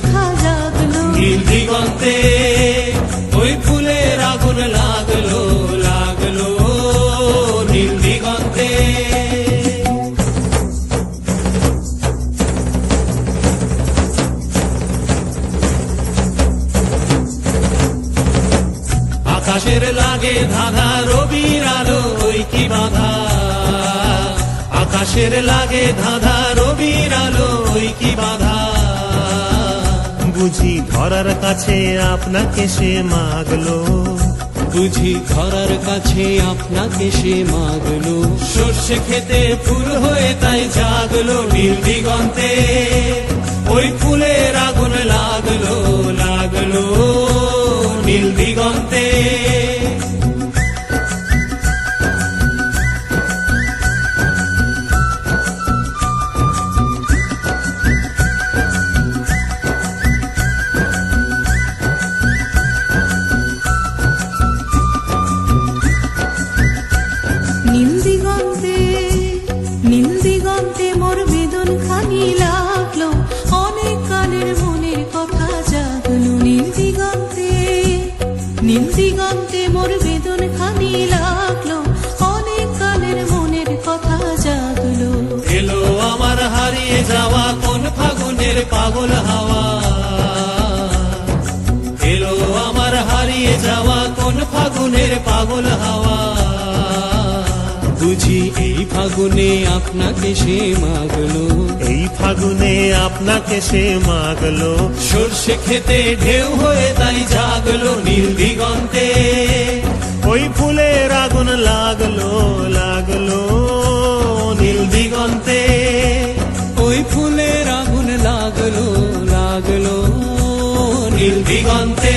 দেখা জাগলো, নীল দিগন্তে ওই ফুলের আগুন লাগলো লাগলো নীল দিগন্তে। আকাশের লাগে ধাঁধা রবির আলো ওই কি বাধা, আকাশের লাগে ধাঁধা রবির আলো ওই কি বাধা। বুঝি ধরার কাছে আপনাকে সে মাগলো, বুঝি ধরার কাছে আপনাকে সে মাগলো, সর্ষে খেতে ফুল হয়ে তাই জাগলো নীল দিগন্তে ওই ফুলের আগুন লাগলো লাগলো নীল দিগন্তে। নীল দিগন্তে নীল দিগন্তে মোর বেদন খানি লাগলো, অনেক কালের মনের কথা জাগলো। নীল দিগন্তে নীল দিগন্তে মোর বেদন খানি লাগলো, অনেক কালের মনের কথা জাগলো। এলো আমার হারিয়ে যাওয়া কোন ফাগুনের পাগল হাওয়া, এলো আমার হারিয়ে যাওয়া কোন ফাগুনের পাগল হাওয়া। বুঝি এই ফাগুনে আপনাকে সে মাগলো, এই ফাগুনে আপনাকে সে মাগলো, সর্ষে খেতে ঢেউ হয়ে তাই জাগলো নীল দিগন্তে ওই ফুলের আগুন লাগলো লাগলো নীল দিগন্তে ওই ফুলের আগুন লাগলো লাগলো নীল দিগন্তে।